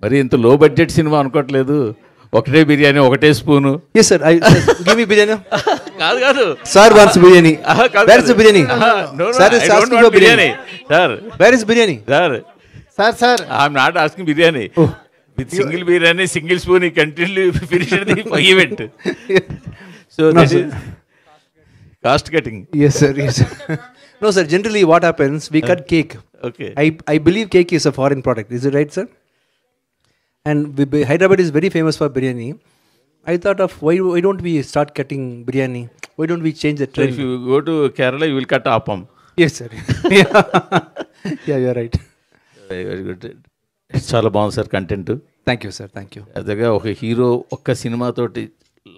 మరి ఇంత లో బడ్జెట్ సినిమా అనుకోవట్లేదు. ఒకటే బిర్యానీ, ఒకటే spoon. Yes sir, give me biryani. కాదు Sir wants biryani. Where is the biryani? Sir is asking for biryani. Sir, Where is biryani? Sir, I'm not asking biryani. With single biryani, single spoon, he continually finished the event. So No, that sir. is cost cutting. Yes sir, yes sir. No sir, generally what happens, we cut cake. Okay. I believe cake is a foreign product. Is it right sir? And Hyderabad is very famous for biryani. I thought of why don't we start cutting biryani? Why don't we change the So trend? if you go to Kerala, you will cut appam. Yes sir. Yeah, you're right. Very good. చాలా బాగుంది sir content. Thank you sir, thank you. అదేగా ఒక hero ఒక్క సినిమాతోటి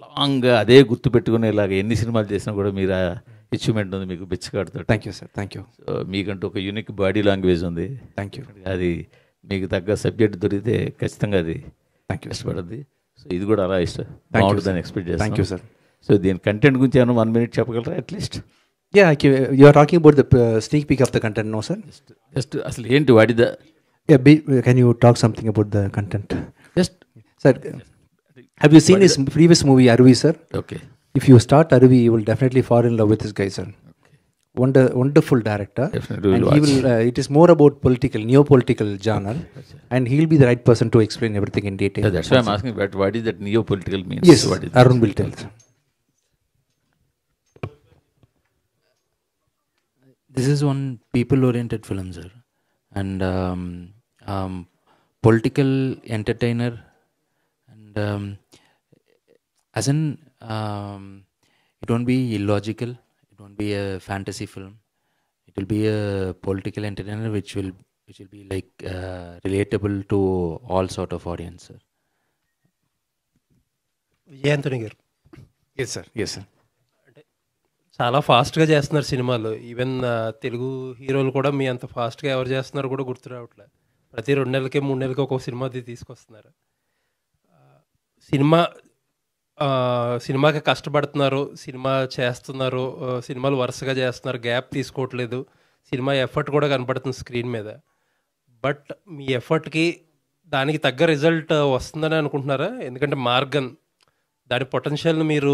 లాంగ్గా అదే గుర్తు పెట్టుకునేలాగా ఎన్ని సినిమాలు చేసినా కూడా మీరు అచీవ్మెంట్ ఉంది మీకు బిచ్చగాడుతో. Thank you sir, thank you. So మీకంటూ ఒక యూనిక్ బాడీ లాంగ్వేజ్ ఉంది. Thank you. అది మీకు తగ్గ సబ్జెక్ట్ దొరికితే ఖచ్చితంగా అది Thank you. ఇష్టపడుద్ది. సో ఇది కూడా అలా బాగుంటుందని ఎక్స్పెక్ట్ చేస్తాను. Thank you sir. సో దీని కంటెంట్ గురించి ఏమైనా 1 minute చెప్పగలరా at least? Yeah, you are talking about the sneak peek of the content, no sir? Just అసలు ఏంటి వాడిద? Yeah, can you talk something about the content? Just Sir, have you seen his previous movie Arvi sir? Okay. If you start Arvi, you will definitely fall in love with this guy sir. Wonderful director. Definitely will and watch. he will. It is more about neo-political genre, and he'll be the right person to explain everything in detail. That's why I'm asking, but what is that neo-political means? Yes, What is Arun will tell. This is one people-oriented film, sir, and political entertainer, and as in it won't be illogical. It won't be a fantasy film. It will be a political entertainer which will be like relatable to all sort of audience, sir. విజయాంతోని గారు. Yes sir. Yes sir. చాలా ఫాస్ట్గా చేస్తున్నారు సినిమాలు. Even Telugu హీరోలు కూడా మీ అంత ఫాస్ట్గా ఎవరు చేస్తున్నారు కూడా గుర్తు రావట్లేదు. ప్రతి 2 నెలలకి 3 నెలలకి ఒక్కొక్క సినిమా తీసుకొస్తున్నారు. సినిమాకి కష్టపడుతున్నారు, సినిమా చేస్తున్నారు, సినిమాలు వరుసగా చేస్తున్నారు, గ్యాప్ తీసుకోవట్లేదు, సినిమా ఎఫర్ట్ కూడా కనపడుతుంది స్క్రీన్ మీద. బట్ మీ ఎఫర్ట్కి దానికి తగ్గ రిజల్ట్ వస్తుందని అనుకుంటున్నారా? ఎందుకంటే మార్గన్ దాని పొటెన్షియల్ని మీరు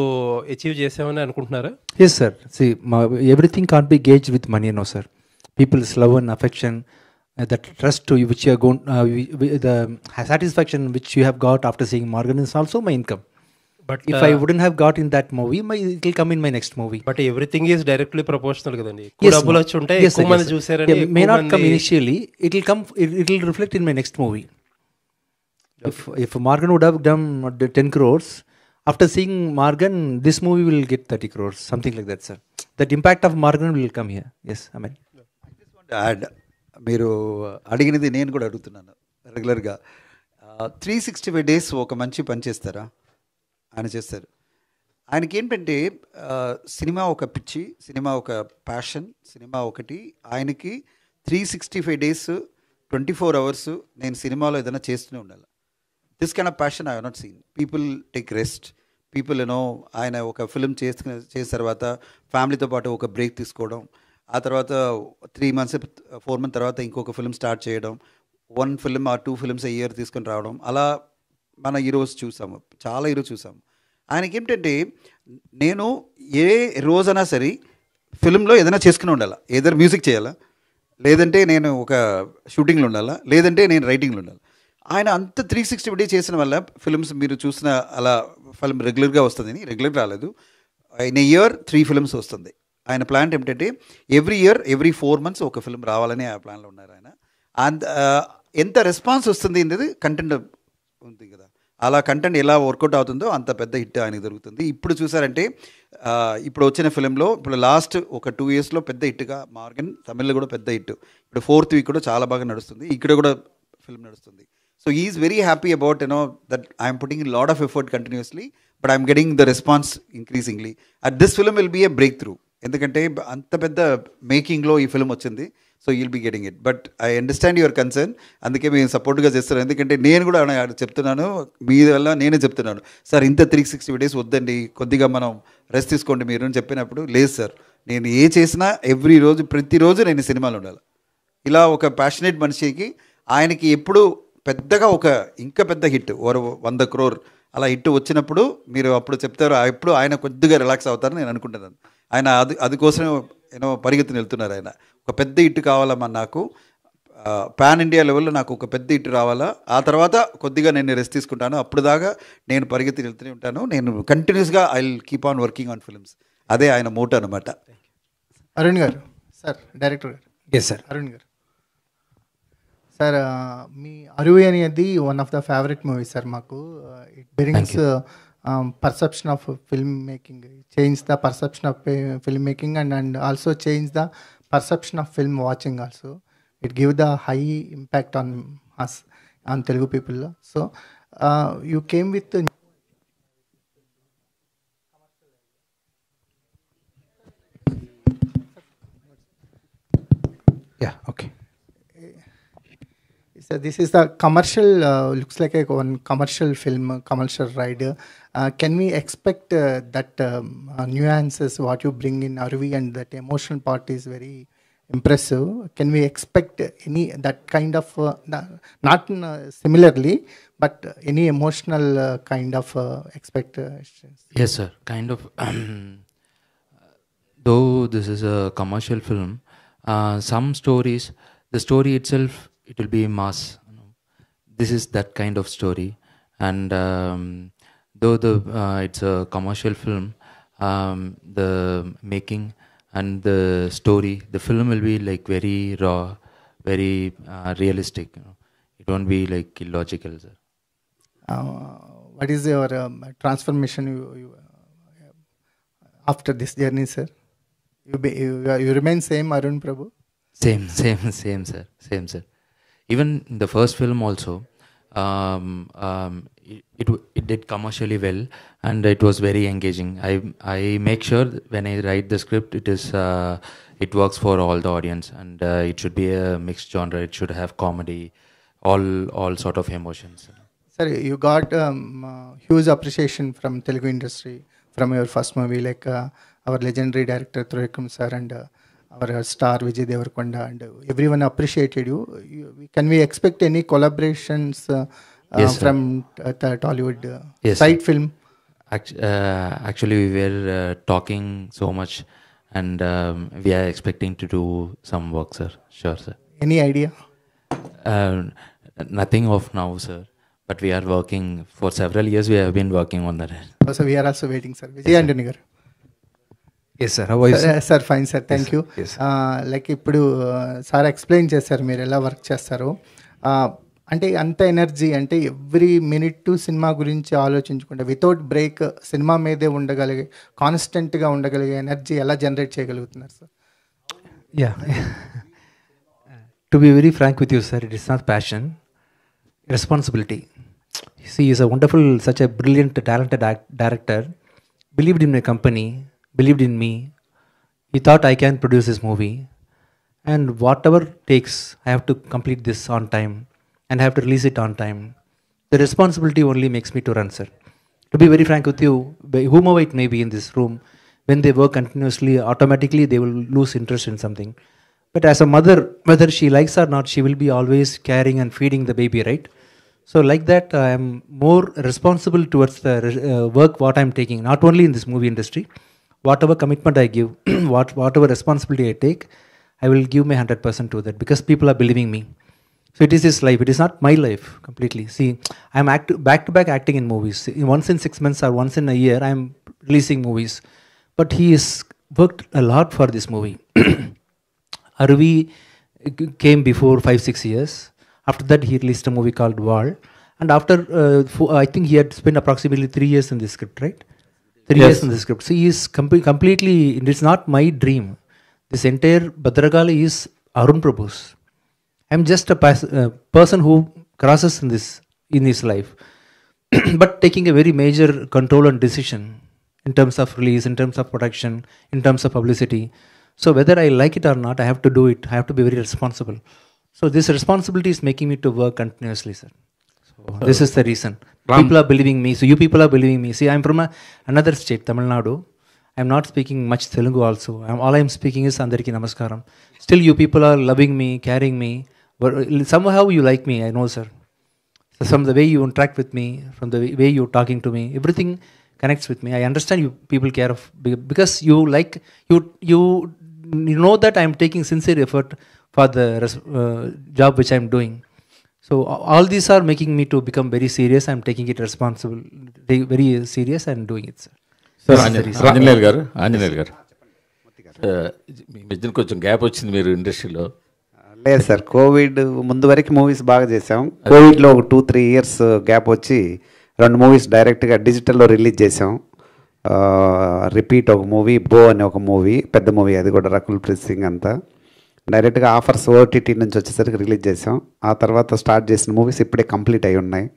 అచీవ్ చేసామని అనుకుంటున్నారా? Yes sir. See, everything can't be gauged with money, no sir. People's love and affection, that trust to you which you are going, the satisfaction which you have got after seeing Morgan is also my income. But if I wouldn't have got in that movie, it will come in my next movie. But everything is directly proportional కదండి. ఎక్కువ డబ్బులు వచ్చి ఉంటే ఎక్కువ మంది చూసారని. It may not come initially. It will come. It will reflect in my next movie. If Morgan would have done 10 crores, after seeing Morgan, this movie will get 30 crores, something like that, sir. That impact of Morgan will come here. Yes, Amen. I just want to add, మీరు అడిగినది నేను కూడా అడుగుతున్నాను రెగ్యులర్గా. 365 days ఒక మంచి పని చేస్తారా? ఆయన చేస్తారు. ఆయనకి ఏంటంటే సినిమా ఒక పిచ్చి, సినిమా ఒక ప్యాషన్, సినిమా ఒకటి. ఆయనకి 365 days 24 hours నేను సినిమాలో ఏదైనా చేస్తూనే ఉండాలి. This kind of passion I have not seen. People take rest. People ఆయన ఒక ఫిల్మ్ చేసిన తర్వాత ఫ్యామిలీతో పాటు ఒక బ్రేక్ తీసుకోవడం, ఆ తర్వాత 3 months 4 months తర్వాత ఇంకొక ఫిల్మ్ స్టార్ట్ చేయడం, 1 film or 2 films a year తీసుకొని రావడం, అలా మన ఈరోజు చూసాము, చాలా ఈరోజు చూసాము. ఆయనకి ఏమిటంటే నేను ఏ రోజైనా సరే ఫిల్మ్లో ఏదైనా చేసుకుని ఉండాలా, ఏదైనా మ్యూజిక్ చేయాలా, లేదంటే నేను ఒక షూటింగ్లో ఉండాలా, లేదంటే నేను రైటింగ్లో ఉండాలి. ఆయన అంత 360 days చేసిన వల్ల ఫిల్మ్స్ మీరు చూసిన అలా ఫిల్మ్ రెగ్యులర్గా వస్తుంది. రెగ్యులర్గా రాలేదు, ఇన్ ఇయర్ 3 films వస్తుంది. ఆయన ప్లాన్ ఏమిటంటే ఎవ్రీ ఇయర్ 4 months ఒక ఫిల్మ్ రావాలని ఆ ప్లాన్లో ఉన్నారు ఆయన. అండ్ ఎంత రెస్పాన్స్ వస్తుంది అనేది కంటెంట్ ఉంది కదా, అలా కంటెంట్ ఎలా వర్కౌట్ అవుతుందో అంత పెద్ద హిట్ ఆయనకి దొరుకుతుంది. ఇప్పుడు చూసారంటే ఇప్పుడు వచ్చిన ఫిలింలో ఇప్పుడు లాస్ట్ ఒక 2 yearsలో పెద్ద హిట్గా మార్గన్, తమిళ్లో కూడా పెద్ద హిట్, ఇప్పుడు 4th week కూడా చాలా బాగా నడుస్తుంది, ఇక్కడ కూడా ఫిల్మ్ నడుస్తుంది. So is very happy about that I'm putting in lot of effort continuously, but I'm getting the response increasingly. At this film will be a breakthrough, ఎందుకంటే అంత పెద్ద మేకింగ్లో ఈ ఫిల్మ్ వచ్చింది. So you'll be getting it. But I understand your concern, అందుకే మేము సపోర్ట్గా చేస్తున్నాను. ఎందుకంటే నేను కూడా చెప్తున్నాను, మీ వల్ల నేనే చెప్తున్నాను, సార్ ఇంత 360 days వద్దండి, కొద్దిగా మనం రెస్ట్ తీసుకోండి మీరు అని చెప్పినప్పుడు, లేదు సార్ నేను ఏ చేసినా ఎవ్రీ రోజు ప్రతిరోజు నేను సినిమాలు ఉండాలి. ఇలా ఒక ప్యాషనేట్ మనిషికి ఆయనకి ఎప్పుడు పెద్దగా ఒక ఇంకా పెద్ద హిట్ 100 crore అలా హిట్ వచ్చినప్పుడు మీరు అప్పుడు చెప్తారు, ఎప్పుడు ఆయన కొద్దిగా రిలాక్స్ అవుతారని నేను అనుకుంటున్నాను. ఆయన అది కోసం పరిగెత్తుని వెళ్తున్నారు. ఆయన ఒక పెద్ద హిట్ కావాలమ్మా నాకు, పాన్ ఇండియా లెవెల్లో నాకు ఒక పెద్ద హిట్ రావాలా, ఆ తర్వాత కొద్దిగా నేను రెస్ట్ తీసుకుంటాను, అప్పుడు దాకా నేను పరిగెత్తి వెళ్తూనే ఉంటాను, నేను కంటిన్యూస్గా I will keep on working on films. అదే ఆయన మోటో అనమాట. అరుణ్ గారు సార్, డైరెక్టర్ గారు. Yes sir. Arun garu sir, మీ అరువి అనేది one of the favourite movie sir మాకు. It brings perception of film making, change the perception of film making and also change the perception of film watching also. It give the high impact on us, on Telugu people. So you came with the okay. So this is the commercial, looks like one commercial film, commercial ride. Can we expect that nuances what you bring in Aruvi, and that emotional part is very impressive? Can we expect any that kind of not similarly, but any emotional kind of expectations? Yes, sir. Kind of. Though this is a commercial film, some stories, the story itself, it will be mass. This is that kind of story, and though it's a commercial film, the making and the story, the film will be like very raw, very realistic. It won't be like illogical, sir. What is your transformation after this journey, sir? You remain same, Arun Prabhu? Same, sir. Same, sir. Even in the first film also, it did commercially well, and it was very engaging. I make sure when I write the script, it works for all the audience, and it should be a mixed genre. It should have comedy, all sort of emotions. Sir, you got huge appreciation from Telugu industry from your first movie, like our legendary director Throikam sir and our star Vijay Devarkonda, and everyone appreciated you. Can we expect any collaborations Yes, from Tollywood Yes, side sir. film? Actually, we were talking so much, and we are expecting to do some work, sir. Sure, sir. Any idea? Nothing of now, sir. But we are working for several years. We have been working on that. So we are also waiting, sir. Vijay Antony garu. Yes, sir. How are you, sir? Sir fine sir, thank you. Yes, like ఇప్పుడు sir explain చేశారు మీరు ఎలా work చేస్తారో. అంటే అంత energy, అంటే every minute cinema గురించి ఆలోచించకుండా వితౌట్ బ్రేక్ సినిమా మీదే ఉండగలిగే, కాన్స్టెంట్గా ఉండగలిగే ఎనర్జీ ఎలా జనరేట్ చేయగలుగుతున్నారు sir? Yeah. To be very frank with you, sir, it is not passion, responsibility. See, he is a wonderful, such a brilliant, talented director. Believed in my company, believed in me. He thought I can produce this movie, and whatever takes, I have to complete this on time, and I have to release it on time. The responsibility only makes me to run, sir. To be very frank with you, whomever it may be in this room, when they work continuously, automatically they will lose interest in something. But as a mother, whether she likes or not, she will be always caring and feeding the baby, right? So like that, I am more responsible towards the work what I am taking, not only in this movie industry. Whatever commitment I give, whatever responsibility I take, I will give my 100% to that, because people are believing me. So it is his life. It is not my life completely. See, I am back to back acting in movies. Once in 6 months or once in a year, I am releasing movies. But he has worked a lot for this movie. Aruvi came before 5-6 years. After that, he released a movie called Wall. And after, I think he had spent approximately 3 years in this script, right? 3 years in the script. So he is completely, it's not my dream. This entire Bhadragali is Arun Prabhu's. I'm just a person who crosses in his life. But taking a very major control and decision in terms of release, in terms of production, in terms of publicity. So whether I like it or not, I have to do it. I have to be very responsible. So this responsibility is making me to work continuously, sir. So this is the reason. People are believing me. So you people are believing me. See, I'm from another state, Tamil Nadu. I'm not speaking much Telugu also. All I'm speaking is Andariki Namaskaram. Still you people are loving me, carrying me. But somehow you like me, I know, sir. So from the way you interact with me, from the way you're talking to me, everything connects with me. I understand you people care of because you like you know that I'm taking sincere effort for the job which I'm doing. So all these are making me to become very serious. I'm taking it responsible, very serious, and doing it, sir. Sir Anjaneyulu గారు మీ మధ్యన కొంచెం gap వచ్చింది మీరు ఇండస్ట్రీలో. లేదు sir, Covid ముందు వరకు movies బాగా చేసాం. కోవిడ్లో ఒక 2-3 years గ్యాప్ వచ్చి 2 movies డైరెక్ట్గా డిజిటల్లో రిలీజ్ చేసాం. రిపీట్ ఒక మూవీ, బో అనే ఒక మూవీ, పెద్ద మూవీ, అది కూడా రకుల్ ప్రీత్ సింగ్ అంతా డైరెక్ట్గా ఆఫర్స్ ఓటీటీ నుంచి వచ్చేసరికి రిలీజ్ చేసాం. ఆ తర్వాత స్టార్ట్ చేసిన మూవీస్ ఇప్పుడే కంప్లీట్ అయి ఉన్నాయి,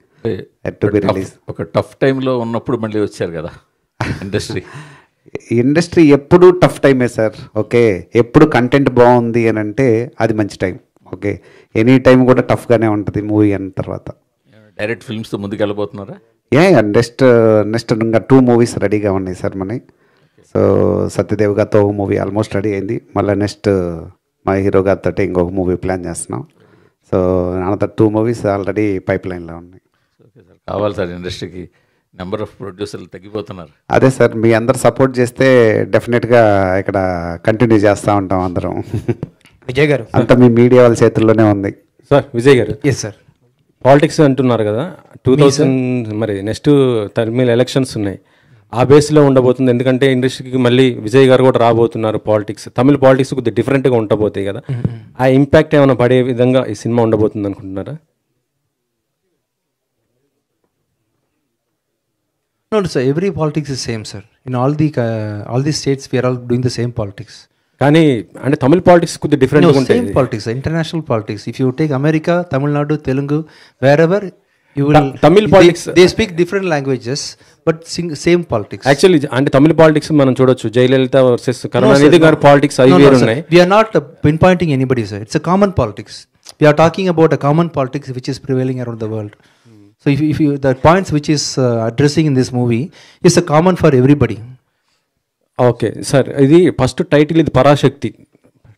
టు బి రిలీజ్. ఒక టఫ్ టైంలో ఉన్నప్పుడు మళ్ళీ వచ్చారు కదా ఇండస్ట్రీ ఎప్పుడు టఫ్ టైమే సార్. ఓకే, ఎప్పుడు కంటెంట్ బాగుంది అని అంటే అది మంచి టైం. ఓకే, ఎనీ టైం కూడా టఫ్గానే ఉంటుంది మూవీ అన్న తర్వాత. డైరెక్ట్ ఫిల్మ్స్తో ముందుకు వెళ్ళబోతున్నారా? నెక్స్ట్ ఇంకా 2 movies రెడీగా ఉన్నాయి సార్ మనకి. సో సత్యదేవ్ గారితో ఒక మూవీ ఆల్మోస్ట్ రెడీ అయింది. మళ్ళీ నెక్స్ట్ మా హీరో గారితో ఇంకొక మూవీ ప్లాన్ చేస్తున్నాం. So another 2 movies already pipe లైన్లో ఉన్నాయి. ఓకే సార్, కావాలి సార్. ఇండస్ట్రీకి నెంబర్ ఆఫ్ ప్రొడ్యూసర్లు తగ్గిపోతున్నారు. అదే సార్, మీ అందరు సపోర్ట్ చేస్తే డెఫినెట్గా ఇక్కడ కంటిన్యూ చేస్తూ ఉంటాం అందరం. విజయ్ గారు అంతా మీ మీడియా వాళ్ళ చేతుల్లోనే ఉంది సార్. విజయ్ గారు, ఎస్ సార్, పాలిటిక్స్ అంటున్నారు కదా, 2000 మరి నెక్స్ట్ తమిళ ఎలక్షన్స్ ఉన్నాయి, ఆ బేస్లో ఉండబోతుంది. ఎందుకంటే ఇండస్ట్రీకి మళ్ళీ విజయ్ గారు కూడా రాబోతున్నారు. పాలిటిక్స్, తమిళ పాలిటిక్స్ కొద్దిగా డిఫరెంట్గా ఉండబోతాయి కదా, ఆ ఇంపాక్ట్ ఏమైనా పడే విధంగా ఈ సినిమా ఉండబోతుంది అనుకుంటున్నారా? No, sir. Every politics is same, sir. In all the states, we are all doing the same politics. కానీ అంటే తమిళ పాలిటిక్స్ కొద్దిగా డిఫరెంట్గా ఉంటాయి. Same politics, international politics. If you take America, Tamil Nadu, Telugu, wherever you will, Tamil politics, they speak different languages, but same politics. Actually అంటే తమిళ politics మనం చూడొచ్చు, Jayalalithaa versus Karunanidhi గారి politics అవి వేరు ఉన్నాయి. We are not pinpointing anybody, sir. It's a common politics. We are talking about a common politics which is prevailing around the world. So if you the points which is addressing in this movie is a common for everybody. Okay sir, ఇది first title, ఇది Parashakti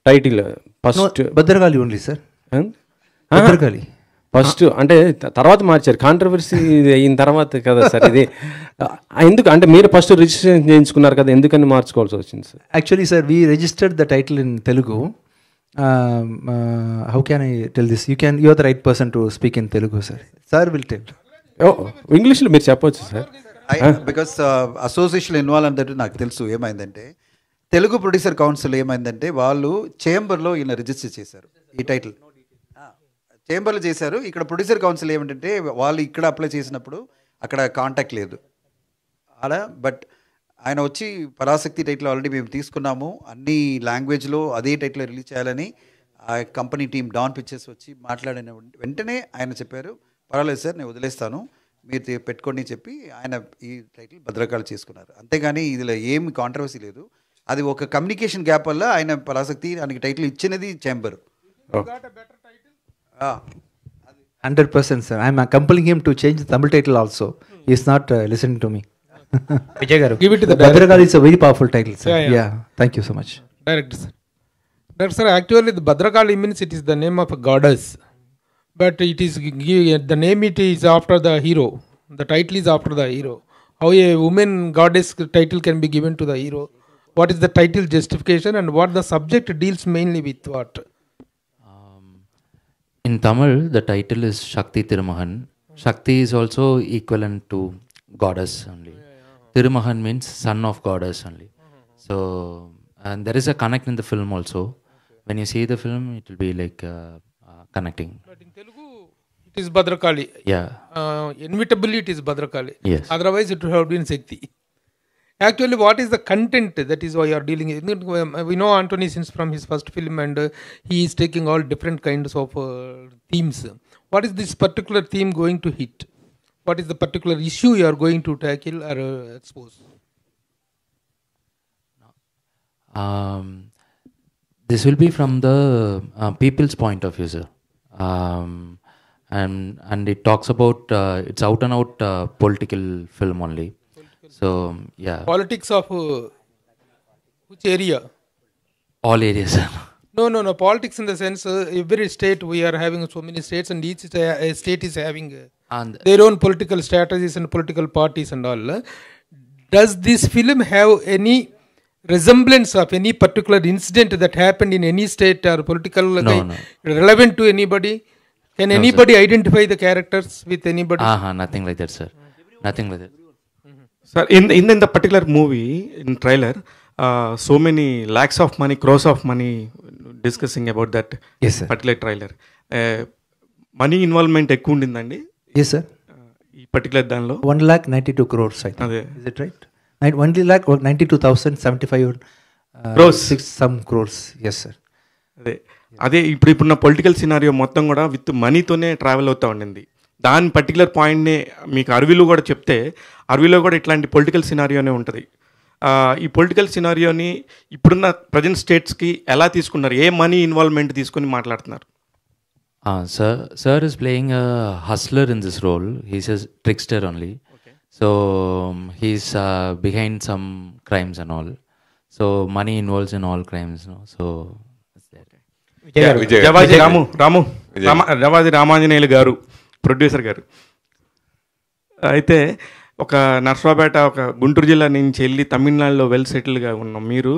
title first. Bhadrakali only sir, Bhadrakali first అంటే తర్వాత మార్చారు, controversy అయిన తర్వాత కదా sir ఇది. ఎందుకు అంటే మీరు ఫస్ట్ రిజిస్ట్రేషన్ చేయించుకున్నారు కదా, ఎందుకని మార్చుకోవాల్సి వచ్చింది sir? Actually, sir, we registered the title in Telugu. How can I tell this? You are the right person to speak in Telugu, sir. Sir will tell. ఇంగ్లీష్లో మీరు చెప్పవచ్చు సార్. బికాస్ అసోసియేషన్ ఇన్వాల్వ్ అంటే నాకు తెలుసు. ఏమైందంటే Telugu producer council ఏమైందంటే వాళ్ళు చేంబర్లో ఈయన రిజిస్టర్ చేశారు ఈ టైటిల్, చేంబర్లో చేశారు. ఇక్కడ ప్రొడ్యూసర్ కౌన్సిల్ ఏమిటంటే వాళ్ళు ఇక్కడ అప్లై చేసినప్పుడు అక్కడ కాంటాక్ట్ లేదు అలా. బట్ ఆయన వచ్చి పరాశక్తి టైటిల్ ఆల్రెడీ మేము తీసుకున్నాము, అన్ని లాంగ్వేజ్లో అదే టైటిల్ రిలీజ్ చేయాలని ఆ కంపెనీ టీం డాన్ పిక్చర్స్ వచ్చి మాట్లాడిన వెంటనే ఆయన చెప్పారు, పర్వాలేదు సార్ నేను వదిలేస్తాను, మీరు పెట్టుకోండి చెప్పి ఆయన ఈ టైటిల్ భద్రకాళి చేసుకున్నారు. అంతేగాని ఇందులో ఏమి కాంట్రవర్సీ లేదు. అది ఒక కమ్యూనికేషన్ గ్యాప్ వల్ల ఆయన పరాశక్తి ఆయనకి టైటిల్ ఇచ్చినది chamber. 100%, sir. I am compelling him to change the Tamil title also. He is not listening to me. Vijay garu, give it to the Bhadrakali is a very powerful title, sir. Yeah. Thank you so much. Director, sir. Director, sir, actually the Bhadrakali means it is the name of a goddess, but it is the name it is after the hero. The title is after the hero. How a woman goddess title can be given to the hero? What is the title justification and what the subject deals mainly with what? In Tamil, the title is Shakti Tirumahan. Shakti is also equivalent to goddess only. Tirumahan means son of goddess only. So, and there is a connect in the film also. When you see the film, it will be like connecting. But in Telugu, it is Bhadrakali. Yeah. Inevitably, it is Bhadrakali. Yes. Otherwise, it would have been Shakti. Actually, what is the content that is why you are dealing with? We know Anthony since from his first film, and he is taking all different kinds of themes. What is this particular theme going to hit? What is the particular issue you are going to tackle or expose? This will be from the people's point of view, sir. And it talks about, it's out and out political film only. So, yeah. Politics of which area? All areas, sir. No. Politics in the sense, every state we are having so many states, and each state is having And their own political strategies and political parties and all. Does this film have any resemblance of any particular incident that happened in any state or political No. relevant to anybody? Can anybody identify the characters with anybody? Nothing like that, sir. Nothing like that. Sir, in the particular movie, in trailer, so many lakhs of money, crores of money discussing about that Yes, sir. particular trailer. Money involvement ఎక్కువ ఉండిందండి Yes, sir. ఈ particular దానిలో 1,92 crores, I think. అదే. Is it right? 1,92,075 Crores. some crores. Yes, sir. అదే ఇప్పుడున్న political scenario మొత్తం కూడా with మనీతోనే travel అవుతూ ఉండింది. దాని పర్టికులర్ పాయింట్ని మీకు అరవిలో కూడా చెప్తే, అరవిలో కూడా ఇట్లాంటి పొలిటికల్ సినారియోనే ఉంటుంది. ఈ పొలిటికల్ సినారియోని ఇప్పుడున్న ప్రజెంట్ స్టేట్స్కి ఎలా తీసుకున్నారు, ఏ మనీ ఇన్వాల్వ్మెంట్ తీసుకొని మాట్లాడుతున్నారు? Sir is playing a hustler in this role. He's a trickster only. So he's behind some crimes and all. So money involves in all crimes, no? So that's that. జవాది Ramanjaneyulu గారు, producer గారు. అయితే ఒక నర్సరావుపేట, ఒక గుంటూరు జిల్లా నుంచి వెళ్ళి తమిళనాడులో వెల్ సెటిల్గా ఉన్నాం. మీరు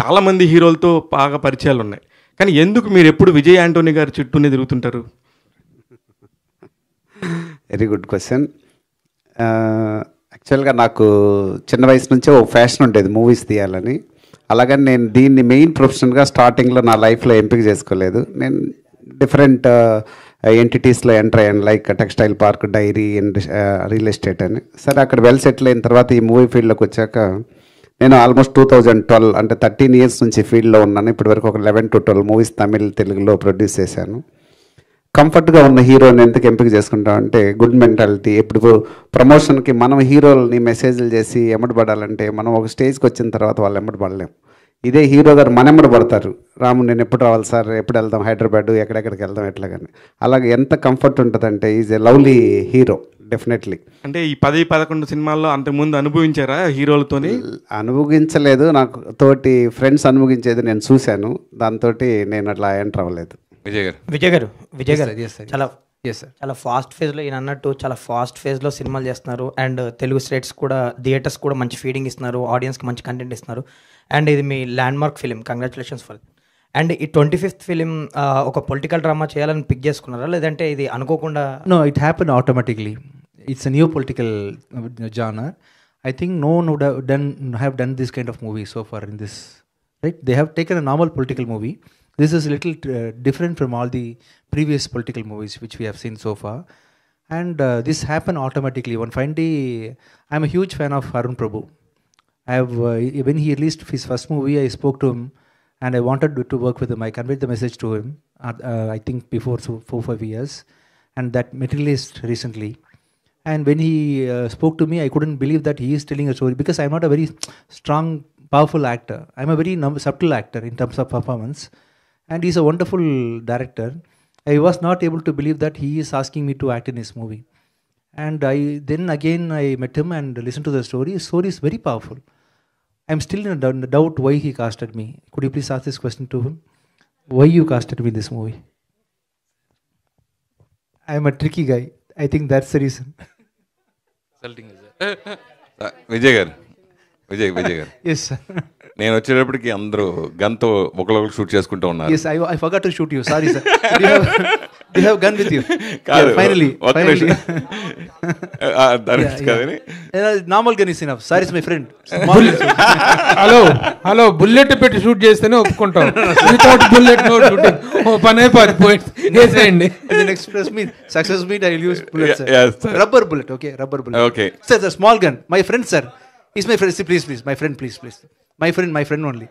చాలామంది హీరోలతో బాగా పరిచయాలు ఉన్నాయి, కానీ ఎందుకు మీరు ఎప్పుడు విజయ్ యాంటోనీ గారి చుట్టూనే తిరుగుతుంటారు? Very good question. యాక్చువల్గా నాకు చిన్న వయసు నుంచే ఒక ఫ్యాషన్ ఉండేది మూవీస్ తీయాలని. అలాగని నేను దీన్ని మెయిన్ ప్రొఫెషన్గా స్టార్టింగ్లో నా లైఫ్లో ఎంపిక చేసుకోలేదు. నేను డిఫరెంట్ ఎంటిటీస్లో ఎంటర్ అయ్యాను, like textile park, dairy and real estate అని. సరే, అక్కడ వెల్ సెటిల్ అయిన తర్వాత ఈ మూవీ ఫీల్డ్లోకి వచ్చాక నేను ఆల్మోస్ట్ 2012 అంటే 13 years నుంచి ఫీల్డ్లో ఉన్నాను. ఇప్పటివరకు ఒక 11 to 12 మూవీస్ తమిళ్, తెలుగులో ప్రొడ్యూస్ చేశాను. కంఫర్ట్గా ఉన్న హీరోని ఎందుకు ఎంపిక చేసుకుంటాం అంటే గుడ్ మెంటాలిటీ. ఇప్పుడు ప్రమోషన్కి మనం హీరోలని మెసేజ్లు చేసి ఎమ్మడబడాలంటే మనం ఒక స్టేజ్కి వచ్చిన తర్వాత వాళ్ళు ఎమ్మడబడలేం. ఇదే హీరో గారు మన ఎమ్మడి పడతారు. రాము నేను ఎప్పుడు రావాలి సార్, ఎప్పుడు వెళ్దాం హైదరాబాద్, ఎక్కడెక్కడికి వెళ్దాం ఎట్లా. కానీ అలాగే ఎంత కంఫర్ట్ ఉంటుందంటే is a lovely hero definitely. అంటే ఈ 10-11 సినిమాల్లో అంతకుముందు అనుభవించారా హీరోలతోని? అనుభవించలేదు, నాకు తోటి ఫ్రెండ్స్ అనుభవించేది నేను చూశాను. దాంతో నేను అట్లా ఎంటర్ అవ్వలేదు. విజయ్ గారు చాలా ఫాస్ట్ ఫేజ్లో ఈయన అన్నట్టు చాలా ఫాస్ట్ ఫేజ్లో సినిమాలు చేస్తున్నారు. అండ్ తెలుగు స్టేట్స్ కూడా థియేటర్స్ కూడా మంచి ఫీడింగ్ ఇస్తున్నారు, ఆడియన్స్కి మంచి కంటెంట్ ఇస్తున్నారు. అండ్ ఇది మీ landmark film, congratulations for. And ఈ 25th ఫిలిం ఒక పొలిటికల్ డ్రామా చేయాలని పిక్ చేసుకున్నారా, లేదంటే ఇది అనుకోకుండా? No, it happened automatically. It's a new political genre. I think no one would have done this kind of movie so far in this. Right? They have taken a normal political movie. This is a little different from all the previous political movies which we have seen so far. And this happened automatically. One fine day, I'm a huge fan of Arun Prabhu. When he released his first movie, I spoke to him and I wanted to work with him. I conveyed the message to him, I think before 4-5 years. And that materialized recently. And when he spoke to me, I couldn't believe that he is telling a story, because I'm not a very strong, powerful actor. I'm a very subtle actor in terms of performance. And he's a wonderful director. I was not able to believe that he is asking me to act in his movie. And then again I met him and listened to the story. His story is very powerful. I'm still in a doubt why he casted me. Could you please ask this question to him? Why you casted me in this movie? I'm a tricky guy. I think that's the reason. Vijay గారు Yes, sir. నేను వచ్చేటప్పటికి అందరూ గన్తో ఒకళ్ళొకరు shoot చేసుకుంటూ ఉన్నారు. Yes, I forgot to shoot you. Sorry, sir. Do you have gun with you? కాదు, Finally. కాదని Normal gun is enough. Sorry, is my friend. Hello bullet పెట్టి shoot చేస్తేనే ఒప్పుకుంటాం. Without bullet no shooting. ఓ పనే point వేసేయండి. The next success meet, I will use bullet, sir. Yes, sir. Rubber bullet, okay? Rubber bullet. Okay. Sir, the small gun. My friend, sir. He's my friend. See, please. My friend, please. My friend only.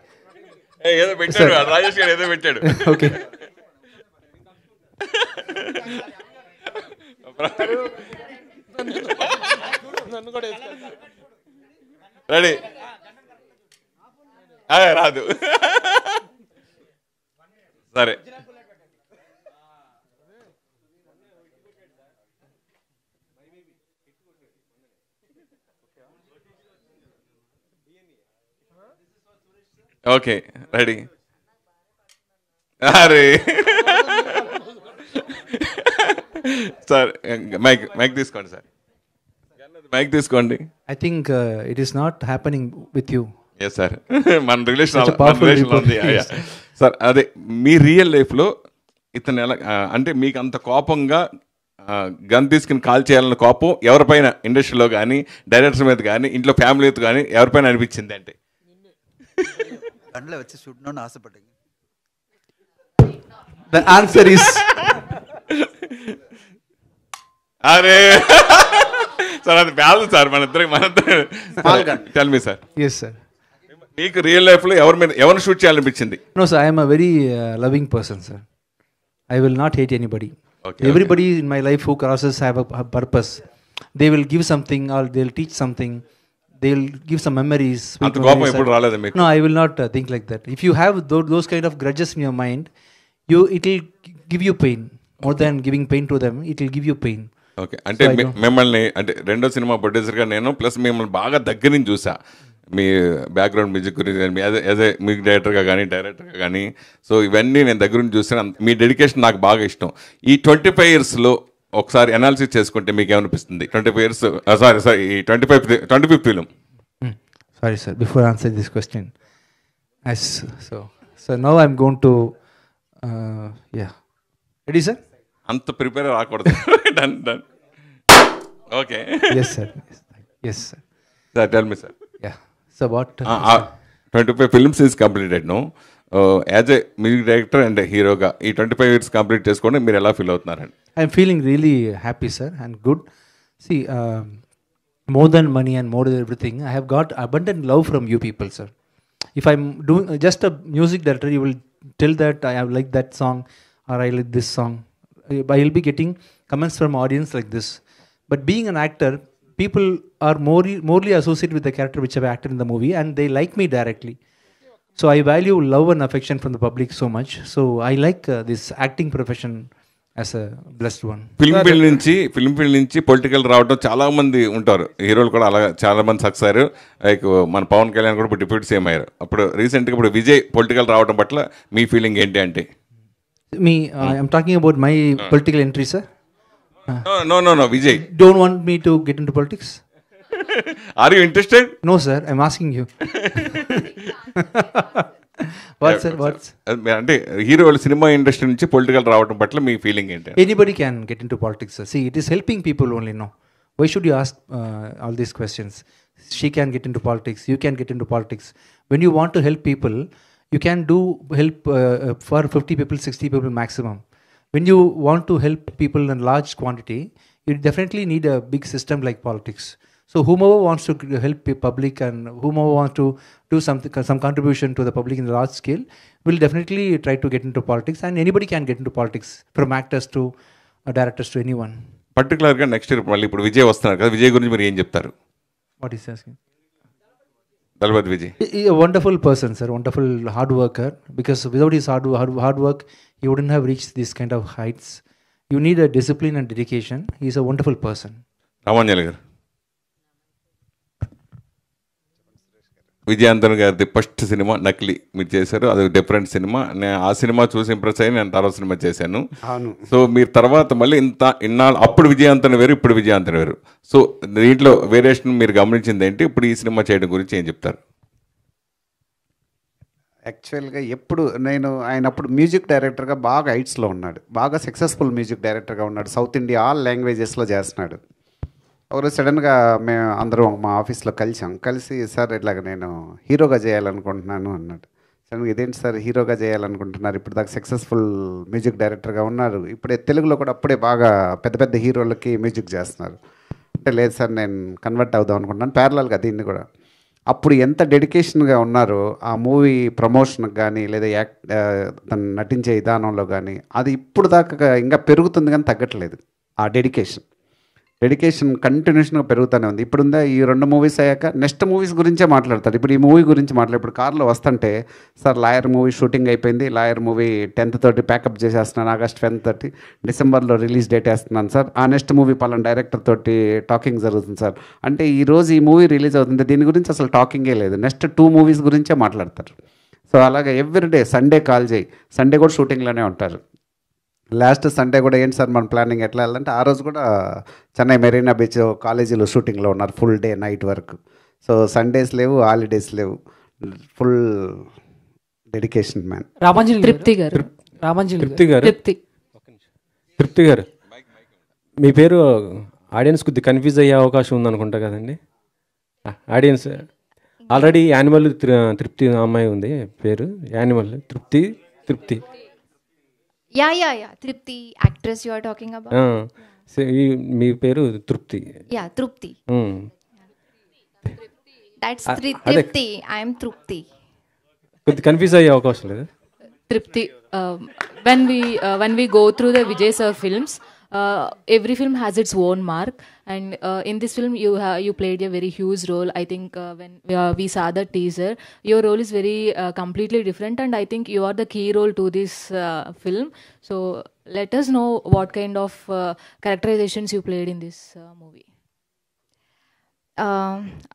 ఏదో పెట్టాడు, రాజేష్ గారు ఏదో పెట్టాడు. Okay. Ready? అదే రాదు. సరే, okay ready. అరే sir mike తీసుకోండి సార్, మైక్ తీసుకోండి. I think it is not happening with you. Yes sir, మన relation Such a powerful report. ఉంది. సార్ అదే మీ రియల్ లైఫ్లో ఇతను ఎలా అంటే మీకు అంత కోపంగా గన్ తీసుకుని కాల్ చేయాలన్న కోపం ఎవరిపైన ఇండస్ట్రీలో కానీ డైరెక్టర్ మీద కానీ ఇంట్లో ఫ్యామిలీతో కానీ ఎవరిపైన అనిపించింది అంటే? అందులో వచ్చి చూడணும்னு ఆశపడ్డాను. The answer is అరే సార్ అది బ్యాలెన్స్ సార్ మన tell me sir. yes sir. మీకు రియల్ లైఫ్లో ఎవరిని shoot చేయాలనిపించింది? No sir, I am a very loving person sir. I will not hate anybody. Okay, Everybody in my life who crosses have a purpose. They will give something or they'll teach something. They'll give some memories. అంత కోపం ఎప్పుడు రాలేదా మీకు? No, I will not think like that. If you have those kind of grudges in your mind, it will give you pain. More than giving pain to them, it will give you pain. Okay, అంటే మిమ్మల్ని అంటే రెండో cinema ప్రొడ్యూసర్గా నేను plus మిమ్మల్ని బాగా దగ్గర నుంచి చూసా. మీ బ్యాక్గ్రౌండ్ మ్యూజిక్ గురించి యాజ్ ఏ మ్యూజిక్ డైరెక్టర్గా కానీ డైరెక్టర్గా కానీ, సో ఇవన్నీ నేను దగ్గర నుంచి చూసాను. మీ డెడికేషన్ నాకు బాగా ఇష్టం. ఈ 25 yearsలో ఒకసారి అనాలిసిస్ చేసుకుంటే మీకు ఏమనిపిస్తుంది? 25 years సారీ ఈ 25th film. Sorry sir, before answering this question, so now I'm going to yeah, ready sir? అంత ప్రిపేర్ రాకూడదు. Done done okay. Yes sir. Yes sir. Sir tell me sir. Yeah. So what? 25 films is completed no. As a music director and a hero-గా ఈ 25 years complete చేసుకోండి మీరు ఎలా feel అవుతున్నారండి? I'm feeling really happy sir and good. See, more than money and more than everything, I have got abundant love from you people sir. If I'm doing just a music director, you will tell that I have liked that song or I like this song. I will be getting comments from audience like this. But being an actor, people are morely associated with the character which I've acted in the movie and they like me directly. So I value love and affection from the public so much. So I like this acting profession as a blessed one. Film field నుంచి political రావడం చాలా మంది ఉంటారు, హీరోలు కూడా అలా చాలా మంది సక్సెస్ అయ్యారు. లైక్ మన పవన్ కళ్యాణ్ కూడా ఇప్పుడు డిప్యూటీ సీఎం అయ్యారు. అప్పుడు రీసెంట్గా ఇప్పుడు విజయ్ పొలిటికల్ రావడం పట్ల మీ ఫీలింగ్ ఏంటి అంటే? I'm talking about my political entry sir. No, Vijay. Don't want me to get into politics? Are you interested? No sir, I'm asking you. What sir? What? అంటే హీరోలు సినిమా ఇండస్ట్రీ నుంచి political రావడం పట్ల మీ feeling ఏంటి? Anybody can get into politics sir. See, it is helping people only, no? Why should you ask all these questions? She can get into politics, you can get into politics. When you want to help people, you can do help for 50 people, 60 people maximum. When you want to help people in large quantity, you definitely need a big system like politics. So whomever wants to help the public and whomever wants to do some contribution to the public in a large scale will definitely try to get into politics, and anybody can get into politics, from actors to directors to anyone. పర్టికులర్గా next year మళ్ళీ ఇప్పుడు విజయ్ వస్తున్నారు కదా, విజయ్ గురించి మీరు ఏం చెప్తారు? What is asking? Thalapathy Vijay. A wonderful person sir, wonderful hard worker, because without his hard work he wouldn't have reached these kind of heights. You need a discipline and dedication. He is a wonderful person. Ramanjali గారు. విజయాంతన్ గారిది first cinema నకిలీ మీరు చేశారు, అది different cinema. నేను ఆ cinema చూసి impress అయ్యి నేను తర్వాత సినిమా చేశాను. సో మీరు తర్వాత మళ్ళీ ఇన్నాళ్ళు అప్పుడు విజయాంతన్ వేరు, ఇప్పుడు విజయాంతన్ వేరు. సో దీంట్లో వేరియేషన్ మీరు గమనించింది ఏంటి? ఇప్పుడు ఈ సినిమా చేయడం గురించి ఏం చెప్తారు? యాక్చువల్గా ఎప్పుడు ఆయన అప్పుడు మ్యూజిక్ డైరెక్టర్గా బాగా హైట్స్లో ఉన్నాడు, బాగా సక్సెస్ఫుల్ మ్యూజిక్ డైరెక్టర్గా ఉన్నాడు, సౌత్ ఇండియా ఆల్ లాంగ్వేజెస్లో చేస్తున్నాడు. ఒకరోజు సడన్గా మేము అందరం మా ఆఫీస్లో కలిసి సార్ ఇట్లాగ నేను హీరోగా చేయాలనుకుంటున్నాను అన్నాడు. సడన్గా ఇదేంటి సార్ హీరోగా చేయాలనుకుంటున్నారు, ఇప్పుడు దాకా సక్సెస్ఫుల్ మ్యూజిక్ డైరెక్టర్గా ఉన్నారు, ఇప్పుడే తెలుగులో కూడా అప్పుడే బాగా పెద్ద పెద్ద హీరోలకి మ్యూజిక్ చేస్తున్నారు అంటే, లేదు సార్ నేను కన్వర్ట్ అవుదాం అనుకుంటున్నాను ప్యారలల్గా దీన్ని కూడా. అప్పుడు ఎంత డెడికేషన్గా ఉన్నారో ఆ మూవీ ప్రమోషన్కి కానీ లేదా తను నటించే విధానంలో కానీ, అది ఇప్పుడు దాకా ఇంకా పెరుగుతుంది కానీ తగ్గట్లేదు. ఆ డెడికేషన్ కంటిన్యూషన్గా పెరుగుతూనే ఉంది. ఇప్పుడుందా ఈ 2 మూవీస్ అయ్యాక నెక్స్ట్ మూవీస్ గురించే మాట్లాడతాడు. ఇప్పుడు ఈ మూవీ గురించి ఇప్పుడు కార్లో వస్తుంటే సార్ లాయర్ మూవీ షూటింగ్ అయిపోయింది, లాయర్ మూవీ 10th తోటి ప్యాకప్ చేసేస్తున్నాను, August 10th తోటి డిసెంబర్లో రిలీజ్ డేట్ వేస్తున్నాను సార్, ఆ నెక్స్ట్ మూవీ పలానా డైరెక్టర్ తోటి టాకింగ్ జరుగుతుంది సార్ అంటే, ఈరోజు ఈ మూవీ రిలీజ్ అవుతుంది దీని గురించి అసలు టాకింగే లేదు, నెక్స్ట్ 2 మూవీస్ గురించే మాట్లాడతారు. సో అలాగే ఎవ్రీడే సండే కాల్ చేయి, సండే కూడా షూటింగ్లోనే ఉంటారు. లాస్ట్ సండే కూడా ఏంటి సార్ మన ప్లానింగ్ ఎట్లా వెళ్ళాలంటే ఆ రోజు కూడా చెన్నై మెరీనా బీచ్ కాలేజీలో షూటింగ్లో ఉన్నారు, full day night work. So Sundays లేవు, హాలిడేస్ లేవు, ఫుల్ డెడికేషన్ మ్యాన్. తృప్తి గారు తృప్తి గారు మీ పేరు ఆడియన్స్ కొద్ది కన్ఫ్యూజ్ అయ్యే అవకాశం ఉందనుకుంటా కదండి. ఆడియన్స్ ఆల్రెడీ యానిమల్ తృప్తి అమ్మాయి ఉంది పేరు, యానిమల్ తృప్తి. Yeah. Tripti, actress you are talking about. మీ పేరు తృప్తి. Yeah, Trupti. That's Tripti. I am Trupti. కొద్ది కన్ఫ్యూజ్ అయ్యే అవకాశం లేదు. Tripti, when we go through the Vijay sir films, every film has its own mark, and in this film you played a very huge role. I think when we saw the teaser, your role is very completely different, and I think you are the key role to this film. So let us know what kind of characterizations you played in this movie.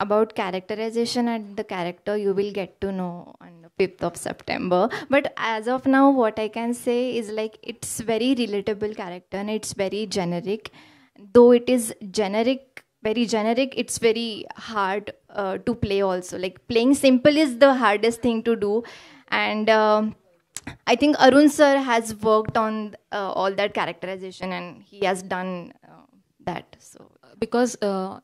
About characterization and the character you will get to know on the 5th of September. But as of now, what I can say is like it's very relatable character and it's very generic. Though it is very generic, it's very hard to play also. Like playing simple is the hardest thing to do. And I think Arun sir has worked on all that characterization and he has done that. So because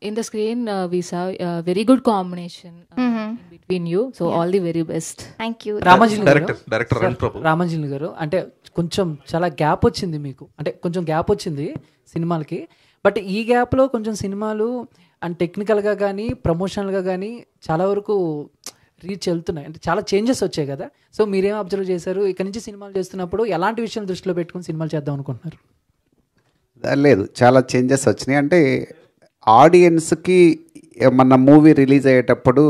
in the screen we saw a very good combination in between you, so all the very best. Thank you. Director Arun Prabhu. Ramanjali garu, అంటే కొంచెం చాలా gap వచ్చింది మీకు, అంటే కొంచెం gap వచ్చింది సినిమాలకి. But ఈ గ్యాప్లో కొంచెం సినిమాలు అండ్ టెక్నికల్గా కానీ ప్రమోషనల్గా కానీ చాలా వరకు రీచ్ వెళ్తున్నాయి, అంటే చాలా చేంజెస్ వచ్చాయి కదా. సో మీరేం అబ్జర్వ్ చేశారు? ఇక్కడ నుంచి సినిమాలు చేస్తున్నప్పుడు ఎలాంటి విషయాలు దృష్టిలో పెట్టుకుని సినిమాలు చేద్దాం అనుకుంటున్నారు? లేదు, చాలా చేంజెస్ వచ్చినాయి. అంటే ఆడియన్స్కి మన మూవీ రిలీజ్ అయ్యేటప్పుడు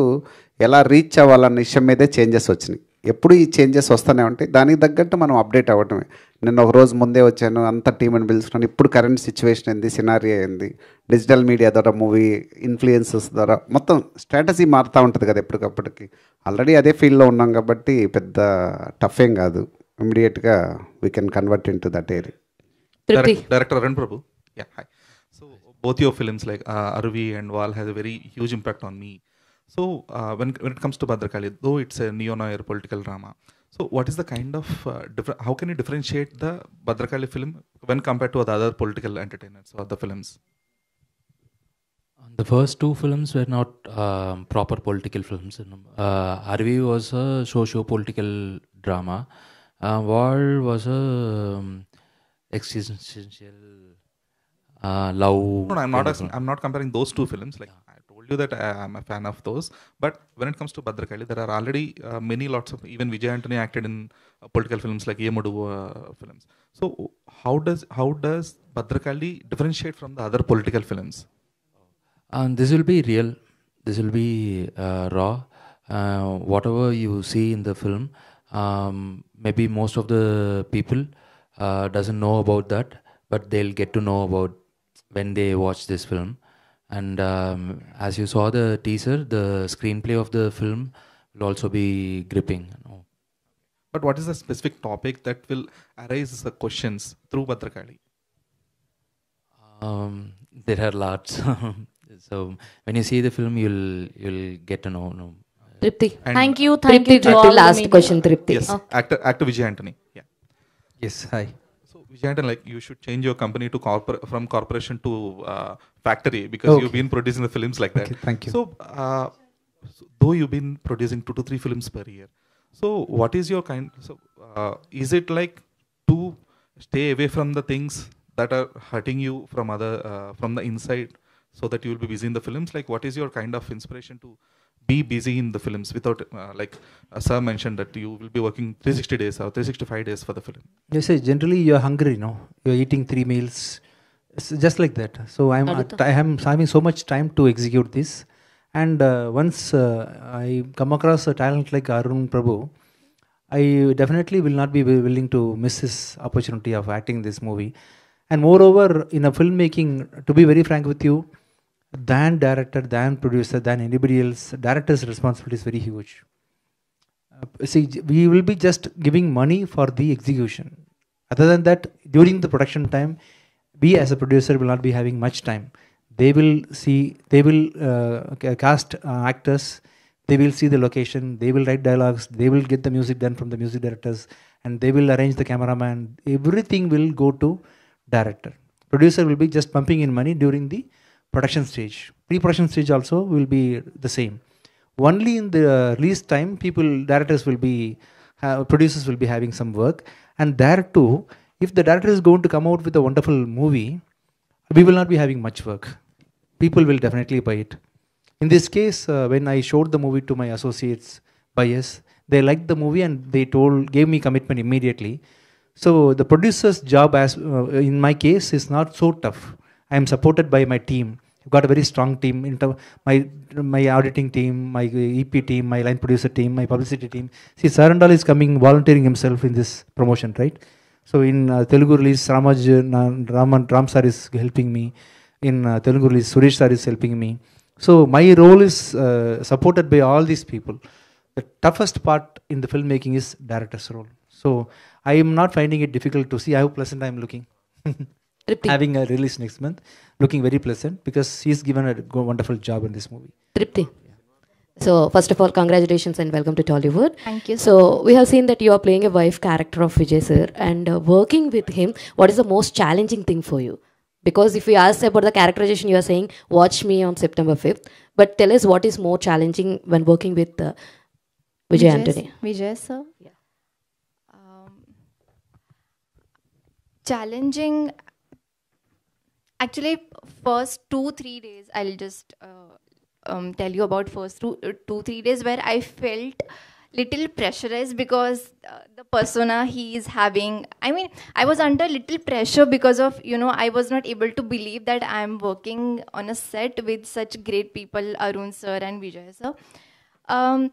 ఎలా రీచ్ అవ్వాలన్న విషయం మీదే చేంజెస్ వచ్చినాయి. ఎప్పుడు ఈ చేంజెస్ వస్తూనే ఉంటాయి, దానికి తగ్గట్టు మనం అప్డేట్ అవ్వటమే. నేను ఒక రోజు ముందే వచ్చాను, అంత టీంని పిలుచుకున్నాను. ఇప్పుడు కరెంట్ సిచ్యువేషన్ ఏంది, సినారియో ఏంది, డిజిటల్ మీడియా ద్వారా మూవీ ఇన్ఫ్లుయెన్సెస్ ద్వారా మొత్తం స్ట్రాటజీ మారుతూ ఉంటుంది కదా ఎప్పటికప్పటికి. ఆల్రెడీ అదే ఫీల్డ్లో ఉన్నాం కాబట్టి పెద్ద టఫ్ ఏం కాదు. ఇమీడియట్గా we can convert in to that area. Director Arun Prabhu. Yeah, hi. So both your films like Arvi and Val has a very huge impact on me. So when it comes to Bhadrakali, though it's a neo-noir political drama, so what is the kind of how can you differentiate the Bhadrakali film when compared to the other political entertainers or the films? The first two films were not proper political films. Arvi was a socio-political drama. Val was a existential love. No, I'm not comparing those two films. Like I told you that I'm a fan of those. But when it comes to Bhadrakali, there are already lots of, even Vijay Antony acted in political films like Yemudu films. So how does Bhadrakali differentiate from the other political films? This will be real. This will be raw. Whatever you see in the film, maybe most of the people doesn't know about that, but they'll get to know about when they watch this film. And as you saw the teaser, the screenplay of the film will also be gripping. But what is the specific topic that will arise the questions through Bhadrakali? There are lots. So when you see the film, you'll get to know. Tripti, thank you to all. Last question, Tripti. Yes, actor Vijay Antony. Yeah. Yes, hi. So Vijay Antony, like you should change your company to from corporation to factory because you've been producing the films like that. Okay, thank you. So though you've been producing 2 to 3 films per year, so what is your kind? So is it like to stay away from the things that are hurting you from the inside, so that you will be busy in the films? Like what is your kind of inspiration to be busy in the films without like sir mentioned that you will be working 360 days or 365 days for the film? Yes, sir. Generally you're hungry, no? You're eating 3 meals. It's just like that. So I am having so much time to execute this. And once I come across a talent like Arun Prabhu, I definitely will not be willing to miss this opportunity of acting this movie. And moreover, in a filmmaking, to be very frank with you, than director, than producer, than anybody else, director's responsibility is very huge. See, we will be just giving money for the execution. Other than that, during the production time, we as a producer will not be having much time. They will cast actors, they will see the location, they will write dialogues, they will get the music done from the music directors, and they will arrange the cameraman. Everything will go to director. Producer will be just pumping in money during the production stage. Pre-production stage also will be the same. Only in the release time, directors will be, producers will be having some work. And there too, if the director is going to come out with a wonderful movie, we will not be having much work. People will definitely buy it. In this case, when I showed the movie to my associates, buyers, they liked the movie and they gave me commitment immediately. So the producer's job, as in my case, is not so tough. I am supported by my team. I've got a very strong team. My auditing team, my EP team, my line producer team, my publicity team. See, Sarandal is coming, volunteering himself in this promotion, right? So in Telugu release, Ram sir is helping me. In Telugu release, Suresh sir is helping me. So my role is supported by all these people. The toughest part in the filmmaking is director's role. So I am not finding it difficult to see how pleasant I am looking. Having a release next month, looking very pleasant because he's given a wonderful job in this movie. Tripti. So first of all, congratulations and welcome to Tollywood. Thank you. So we have seen that you are playing a wife character of Vijay sir, and working with him, what is the most challenging thing for you? Because if we ask about the characterization, you are saying, watch me on September 5th. But tell us what is more challenging when working with Vijay Antony. Vijay sir? Yeah. Challenging. Actually, first 2-3 days, I'll just tell you about first 2-3 days where I felt little pressurized because the persona he is having, I mean, I was under little pressure because of, I was not able to believe that I am working on a set with such great people, Arun sir and Vijay sir.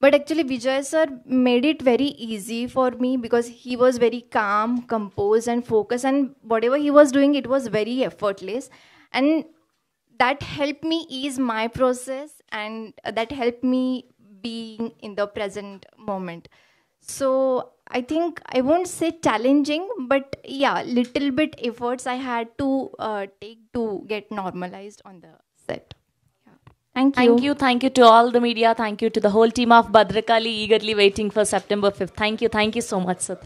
But actually Vijay sir made it very easy for me because he was very calm, composed and focused, and whatever he was doing, it was very effortless. And that helped me ease my process, and that helped me being in the present moment. So I think I won't say challenging, but yeah, little bit efforts I had to take to get normalized on the set. Yeah. Thank you. Thank you to all the media. Thank you to the whole team of Bhadrakali, eagerly waiting for September 5th. Thank you so much, sir.